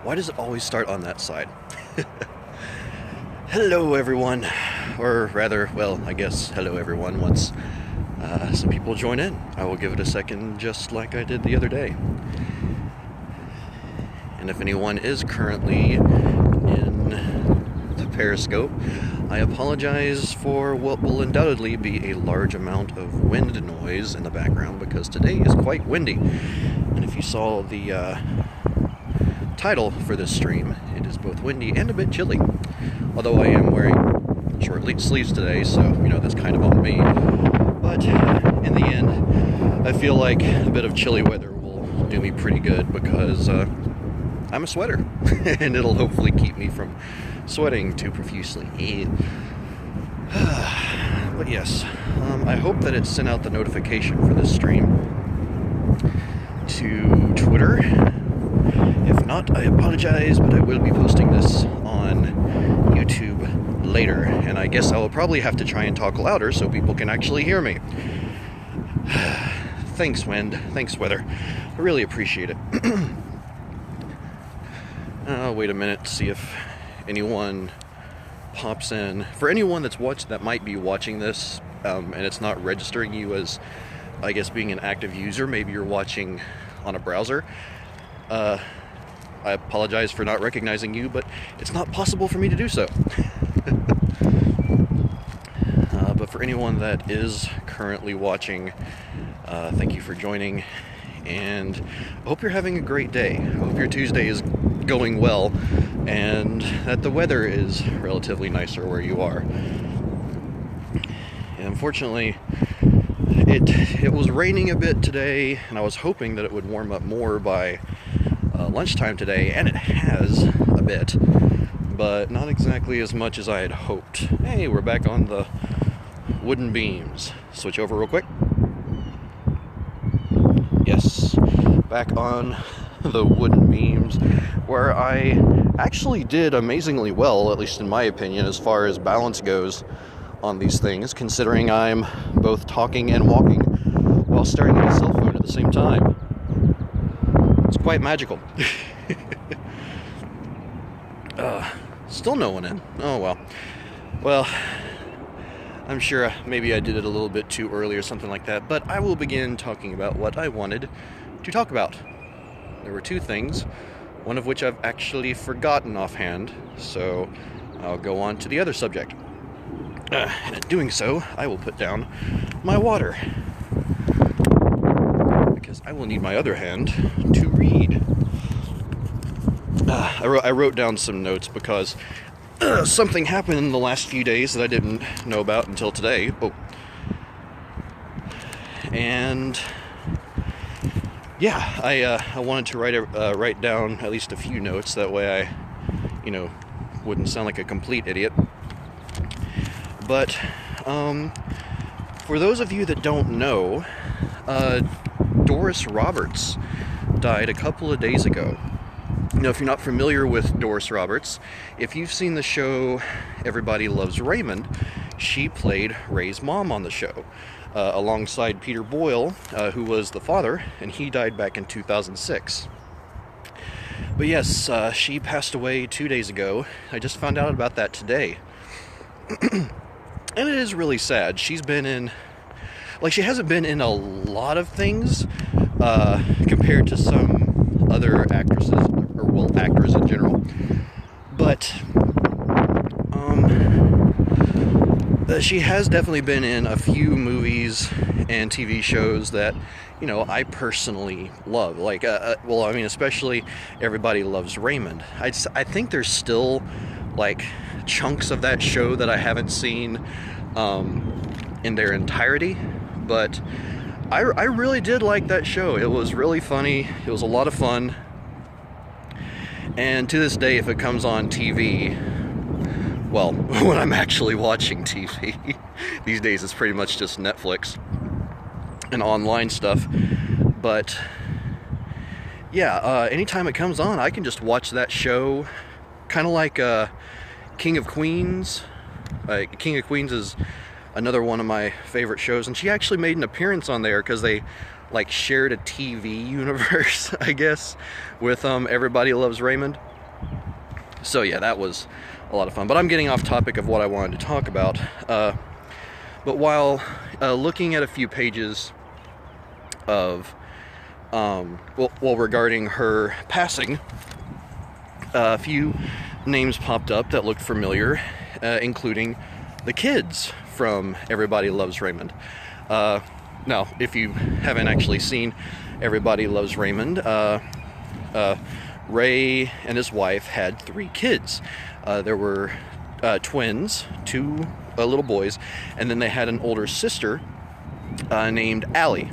Why does it always start on that side? Hello everyone, or rather, well, I guess hello everyone once some people join in. I will give it a second just like I did the other day. And if anyone is currently in the Periscope, I apologize for what will undoubtedly be a large amount of wind noise in the background because today is quite windy. And if you saw the title for this stream, it is both windy and a bit chilly. Although I am wearing short sleeves today, so, that's kind of on me. But in the end, I feel like a bit of chilly weather will do me pretty good because I'm a sweater, and it'll hopefully keep me from sweating too profusely. But yes, I hope that it sent out the notification for this stream to Twitter. If not, I apologize, but I will be posting this on YouTube later, and I guess I will probably have to try and talk louder so people can actually hear me. Thanks, wind. Thanks, weather. I really appreciate it. I'll wait a minute to see if anyone pops in. For anyone that might be watching this, and it's not registering you as, I guess, being an active user, maybe you're watching on a browser. I apologize for not recognizing you, but it's not possible for me to do so. But for anyone that is currently watching, thank you for joining, and I hope you're having a great day. I hope your Tuesday is going well, and that the weather is relatively nicer where you are. And unfortunately, it was raining a bit today, and I was hoping that it would warm up more by lunchtime today, and it has a bit, but not exactly as much as I had hoped. Hey, we're back on the wooden beams. Switch over real quick. Yes, back on the wooden beams, where I actually did amazingly well, at least in my opinion, as far as balance goes on these things, considering I'm both talking and walking while staring at a cell phone at the same time. It's quite magical. Still no one in. Oh well. Well, I'm sure maybe I did it a little bit too early or something like that, but I will begin talking about what I wanted to talk about. There were two things, one of which I've actually forgotten offhand, so I'll go on to the other subject. And in doing so, I will put down my water, because I will need my other hand to read. I wrote down some notes because something happened in the last few days that I didn't know about until today. And yeah, I wanted to write down at least a few notes. That way I, wouldn't sound like a complete idiot. But for those of you that don't know, Doris Roberts died a couple of days ago. Now, if you're not familiar with Doris Roberts, if you've seen the show Everybody Loves Raymond, she played Ray's mom on the show, alongside Peter Boyle, who was the father, and he died back in 2006. But yes, she passed away 2 days ago. I just found out about that today. And it is really sad. She's been in, she hasn't been in a lot of things, compared to some other actresses, actors in general. But, she has definitely been in a few movies and TV shows that, I personally love. Especially Everybody Loves Raymond. I think there's still, chunks of that show that I haven't seen in their entirety, but I really did like that show. It was really funny. It was a lot of fun. And to this day, if it comes on TV, well, when I'm actually watching TV, these days it's pretty much just Netflix and online stuff. But yeah, anytime it comes on, I can just watch that show, kind of like King of Queens. King of Queens is another one of my favorite shows, and she actually made an appearance on there because they shared a TV universe, I guess, with Everybody Loves Raymond. So yeah, that was a lot of fun. But I'm getting off topic of what I wanted to talk about. But while looking at a few pages of, regarding her passing, a few names popped up that looked familiar, including the kids from Everybody Loves Raymond. Now, if you haven't actually seen Everybody Loves Raymond, Ray and his wife had 3 kids. There were twins, 2 little boys, and then they had an older sister named Allie,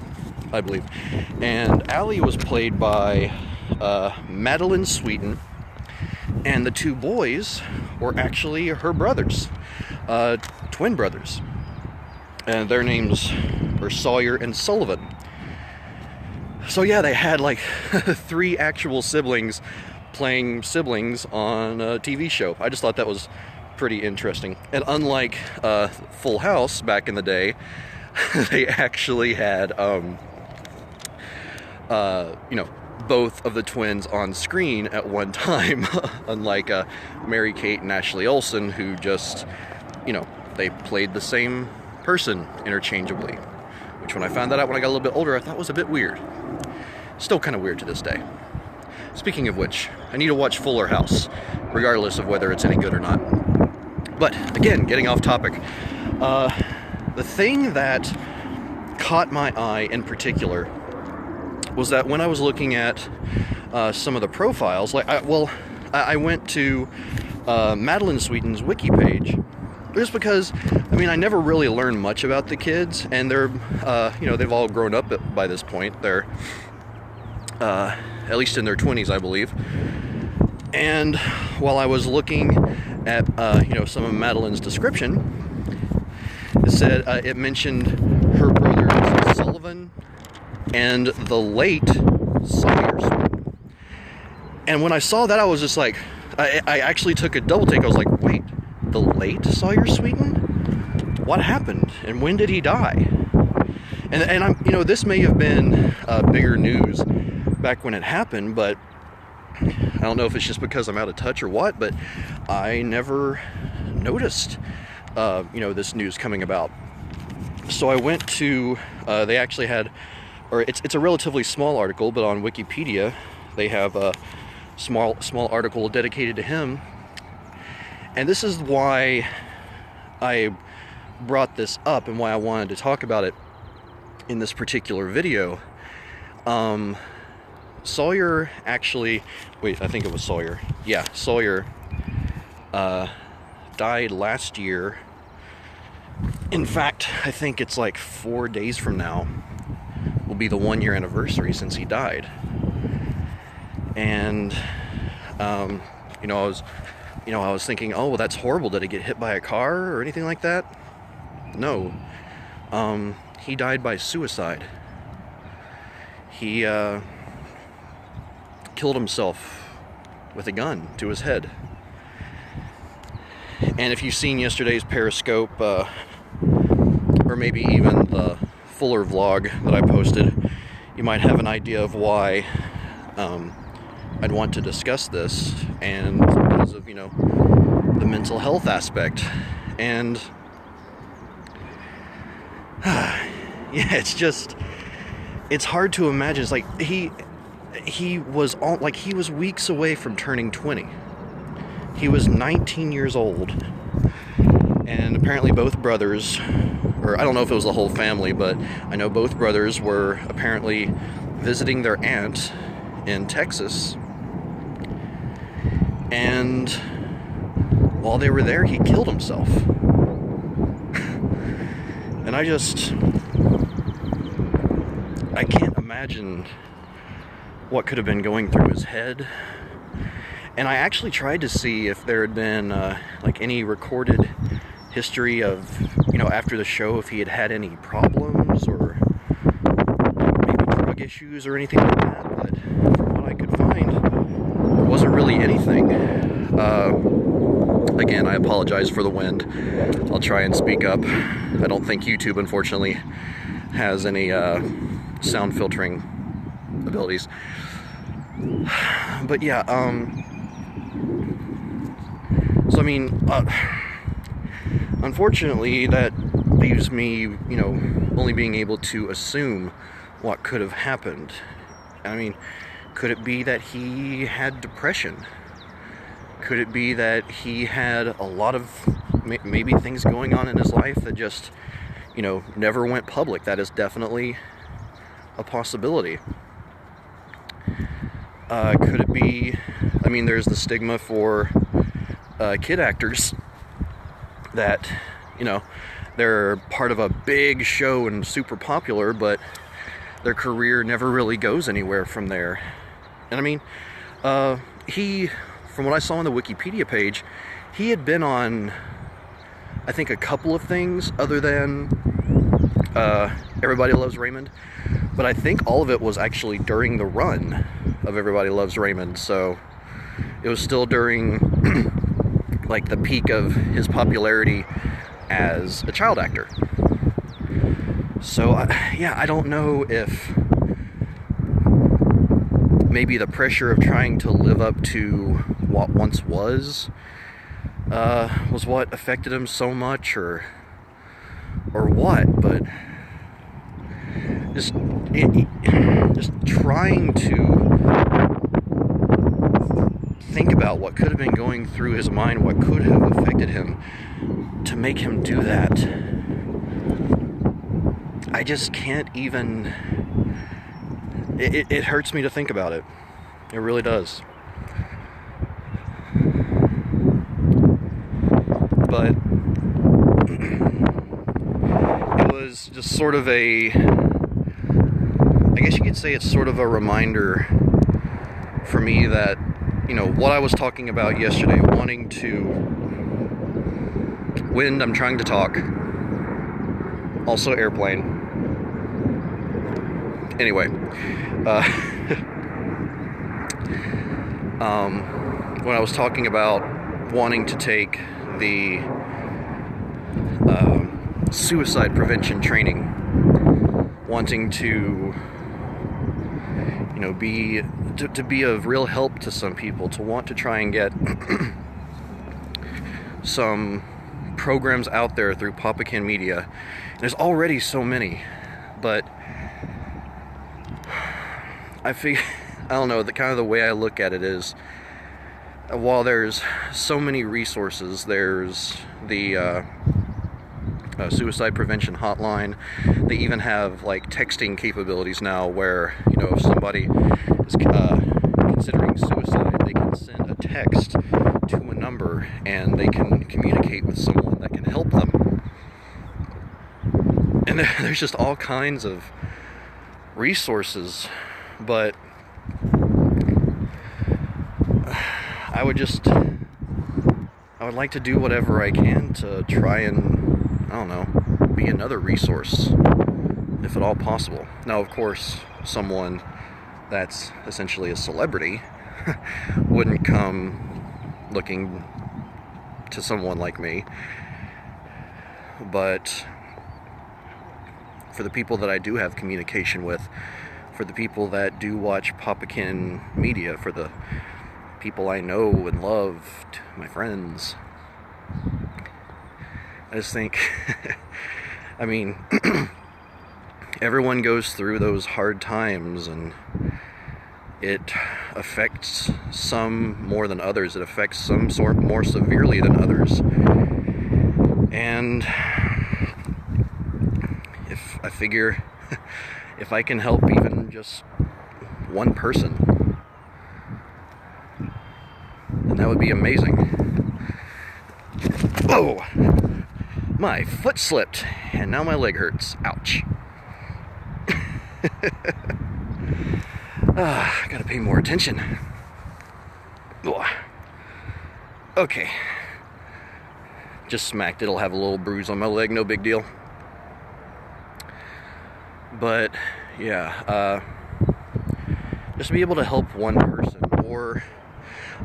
I believe. And Allie was played by Madeline Sweeten, and the 2 boys were actually her brothers, twin brothers. And their names were Sawyer and Sullivan. So yeah, they had like 3 actual siblings playing siblings on a TV show. I just thought that was pretty interesting. And unlike Full House back in the day, they actually had, both of the twins on screen at one time. Unlike Mary-Kate and Ashley Olsen, who just, they played the same person interchangeably. Which, when I found that out when I got a little bit older, I thought was a bit weird. Still kind of weird to this day. Speaking of which, I need to watch Fuller House, regardless of whether it's any good or not. But, again, getting off topic. The thing that caught my eye in particular was that when I was looking at some of the profiles, I went to Madeline Sweeten's wiki page, just because, I never really learned much about the kids, and they're, they've all grown up by this point. They're, at least in their 20s, I believe. And while I was looking at, some of Madeline's description, it said, it mentioned her brothers Sullivan and the late Sawyer Sweeten. And when I saw that, I was just like, I actually took a double take. I was like, wait, the late Sawyer Sweeten? What happened? And when did he die? And I'm, this may have been bigger news back when it happened, but I don't know if it's just because I'm out of touch or what, but I never noticed, this news coming about. So I went to, they actually had, or it's a relatively small article, but on Wikipedia, they have a small article dedicated to him. And this is why I brought this up and why I wanted to talk about it in this particular video. Sawyer actually, I think it was Sawyer. Yeah, Sawyer died last year. In fact, I think it's like 4 days from now will be the 1-year anniversary since he died. And, I was thinking, oh, well, that's horrible. Did he get hit by a car or anything like that? No. He died by suicide. He, killed himself with a gun to his head. And if you've seen yesterday's Periscope, or maybe even the Fuller vlog that I posted, you might have an idea of why I'd want to discuss this, and because of, the mental health aspect. And yeah, it's hard to imagine. It's like he was weeks away from turning 20. He was 19 years old, and apparently both brothers, or I don't know if it was the whole family, but I know both brothers were apparently visiting their aunt in Texas, and while they were there, he killed himself. And I can't imagine what could have been going through his head. And I actually tried to see if there had been any recorded history of, after the show, if he had any problems or maybe drug issues or anything like that. But from what I could find, there wasn't really anything. Again, I apologize for the wind. I'll try and speak up. I don't think YouTube, unfortunately, has any sound filtering abilities. But yeah, So, I mean, unfortunately, that leaves me, only being able to assume what could have happened. I mean, could it be that he had depression? Could it be that he had a lot of maybe things going on in his life that just, never went public? That is definitely a possibility. Could it be, there's the stigma for kid actors that, they're part of a big show and super popular, but their career never really goes anywhere from there. And he, from what I saw on the Wikipedia page, he had been on, I think, a couple of things other than Everybody Loves Raymond, but I think all of it was actually during the run of Everybody Loves Raymond, so it was still during like the peak of his popularity as a child actor. So I don't know if maybe the pressure of trying to live up to what once was what affected him so much, or what, but just trying to think about what could have been going through his mind, what could have affected him to make him do that. I just can't even... It hurts me to think about it. It really does. But it was just sort of I guess you could say it's sort of a reminder for me that, what I was talking about yesterday, wanting to... Wind, I'm trying to talk. Also airplane. Anyway, when I was talking about wanting to take the suicide prevention training, wanting to, to be of real help to some people, to want to try and get some programs out there through Papa Kenn Media. There's already so many, but I don't know, the way I look at it is, while there's so many resources, there's the suicide prevention hotline. They even have like texting capabilities now where, if somebody is considering suicide, they can send a text to a number and they can communicate with someone that can help them. And there's just all kinds of resources, but I would like to do whatever I can to try and, I don't know, be another resource, if at all possible. Now, of course, someone that's essentially a celebrity wouldn't come looking to someone like me, but for the people that I do have communication with, for the people that do watch Papa Kenn Media, for the people I know and love, my friends, I just think, everyone goes through those hard times, and it affects some more than others. It affects some sort more severely than others. And if I figure if I can help even just one person, then that would be amazing. Oh! My foot slipped, and now my leg hurts. Ouch. Gotta pay more attention. Okay. Just smacked. It'll have a little bruise on my leg, no big deal. But, yeah, just to be able to help one person, or,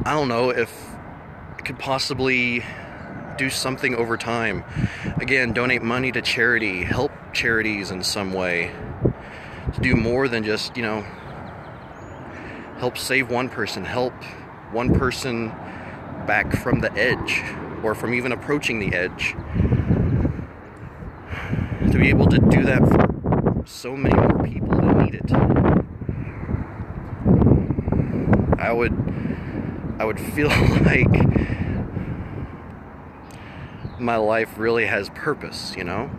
I don't know, if I could possibly do something over time. Again, donate money to charity, help charities in some way, to do more than just, help save one person, help one person back from the edge, or from even approaching the edge. To be able to do that for so many more people that need it. I would feel like my life really has purpose, you know?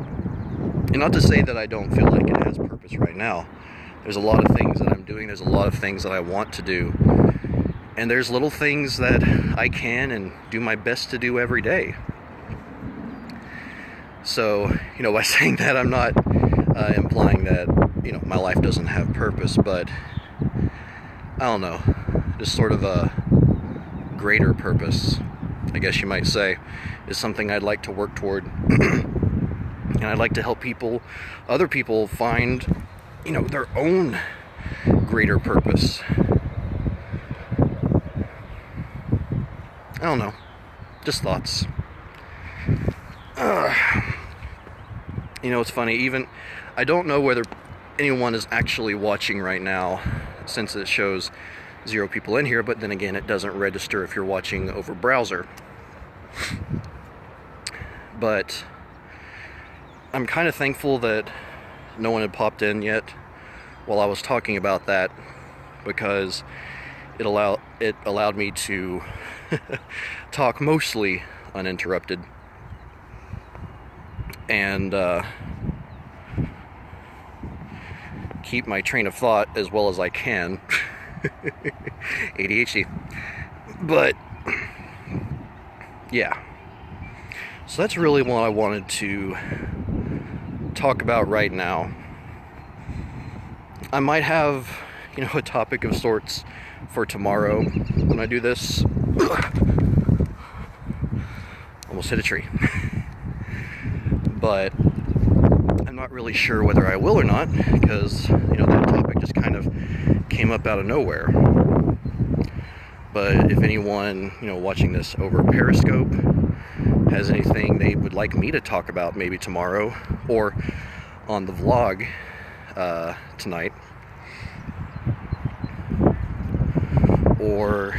And not to say that I don't feel like it has purpose right now. There's a lot of things that I'm doing, there's a lot of things that I want to do. And there's little things that I can and do my best to do every day. So, you know, by saying that, I'm not implying that, you know, my life doesn't have purpose, but I don't know, just sort of a greater purpose, I guess you might say, is something I'd like to work toward. And I'd like to help other people find, you know, their own greater purpose. I don't know, just thoughts. You know, it's funny, even, I don't know whether anyone is actually watching right now, since it shows 0 people in here, but then again, it doesn't register if you're watching over browser. But I'm kind of thankful that no one had popped in yet while I was talking about that, because it allowed me to talk mostly uninterrupted and keep my train of thought as well as I can. ADHD. But yeah, so that's really what I wanted to talk about right now. I might have, you know, a topic of sorts for tomorrow when I do this. Almost hit a tree. But I'm not really sure whether I will or not, because, you know, that topic just kind of came up out of nowhere. But if anyone, you know, watching this over Periscope has anything they would like me to talk about maybe tomorrow or on the vlog tonight, or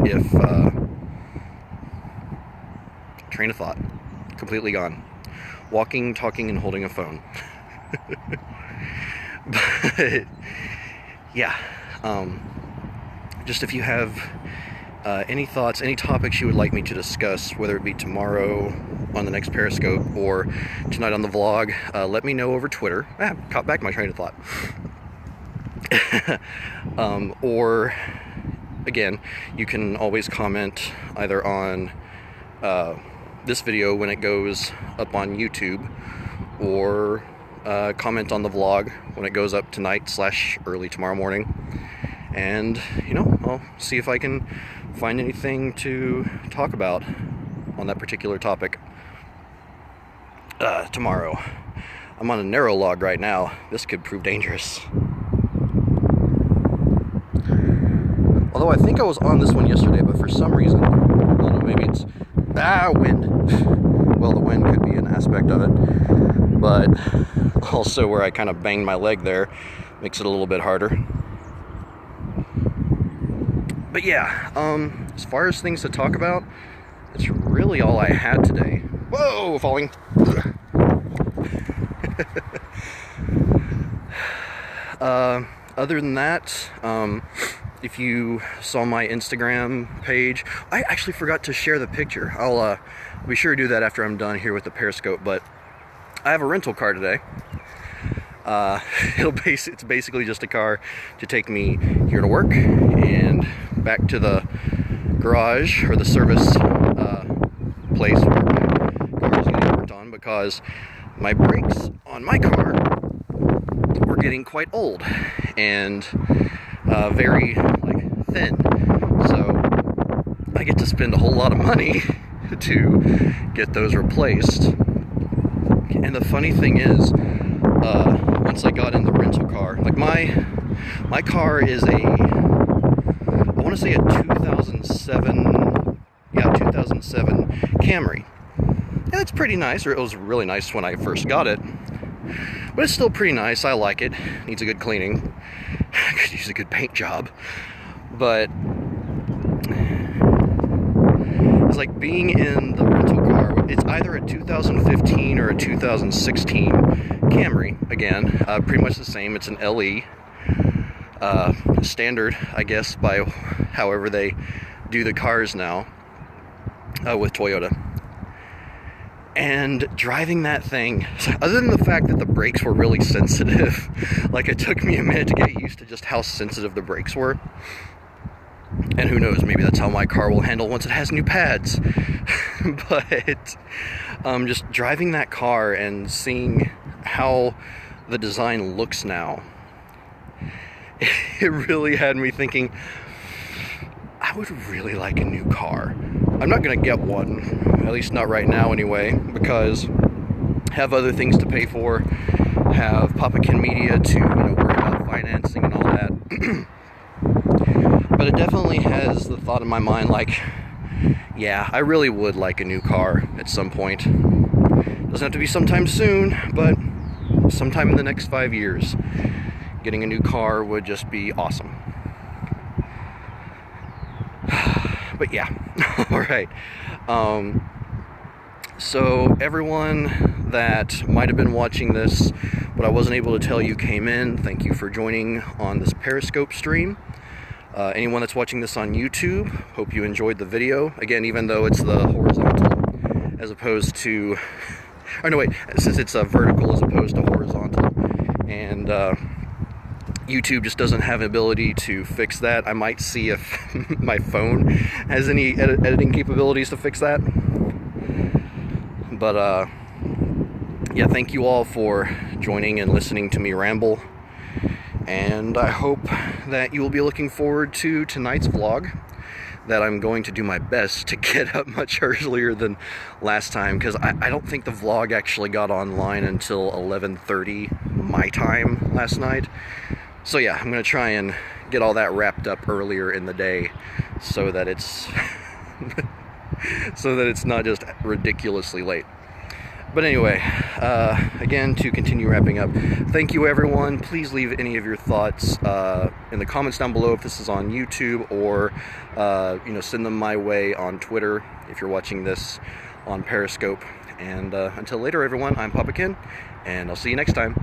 if train of thought completely gone, walking, talking, and holding a phone. But yeah, just if you have any thoughts, any topics you would like me to discuss, whether it be tomorrow on the next Periscope or tonight on the vlog, let me know over Twitter. Caught back my train of thought. Or again, you can always comment either on this video when it goes up on YouTube, or comment on the vlog when it goes up tonight / early tomorrow morning. And, you know, I'll see if I can find anything to talk about on that particular topic tomorrow. I'm on a narrow log right now. This could prove dangerous. Although I think I was on this one yesterday, but for some reason, I don't know, maybe it's wind. Well, the wind could be an aspect of it, but also where I kind of banged my leg there makes it a little bit harder. But yeah, as far as things to talk about, that's really all I had today. Whoa, falling. Other than that, if you saw my Instagram page, I actually forgot to share the picture. I'll be sure to do that after I'm done here with the Periscope, but I have a rental car today. It's basically just a car to take me here to work and back to the garage or the service place where my car is getting worked on, because my brakes on my car were getting quite old and very thin, so I get to spend a whole lot of money to get those replaced. And the funny thing is, once I got in the rental car, my car is I want to say a 2007 Camry. And it's pretty nice, or it was really nice when I first got it, but it's still pretty nice. I like it. Needs a good cleaning. Could use a good paint job. But it's like being in the rental car. It's either a 2015 or a 2016 Camry. Again, pretty much the same. It's an LE. Standard, I guess, by however they do the cars now with Toyota. And driving that thing, other than the fact that the brakes were really sensitive, like it took me a minute to get used to just how sensitive the brakes were. And who knows, maybe that's how my car will handle once it has new pads. But just driving that car and seeing how the design looks now, it really had me thinking, I would really like a new car. I'm not going to get one, at least not right now anyway, because I have other things to pay for, have Papa Kenn Media to worry about financing and all that. But it definitely has the thought in my mind, like, yeah, I really would like a new car at some point. Doesn't have to be sometime soon, but sometime in the next 5 years. Getting a new car would just be awesome. But yeah, alright. So everyone that might have been watching this, but I wasn't able to tell you came in, thank you for joining on this Periscope stream. Anyone that's watching this on YouTube, hope you enjoyed the video. Again, even though it's the horizontal as opposed to, or no wait, since it's vertical as opposed to horizontal, and YouTube just doesn't have the ability to fix that. I might see if my phone has any editing capabilities to fix that. But yeah, thank you all for joining and listening to me ramble. And I hope that you will be looking forward to tonight's vlog, that I'm going to do my best to get up much earlier than last time, because I don't think the vlog actually got online until 11:30 my time last night. So yeah, I'm going to try and get all that wrapped up earlier in the day so that it's not just ridiculously late. But anyway, again, to continue wrapping up, thank you everyone. Please leave any of your thoughts in the comments down below if this is on YouTube, or send them my way on Twitter if you're watching this on Periscope. And until later everyone, I'm Papa Kenn, and I'll see you next time.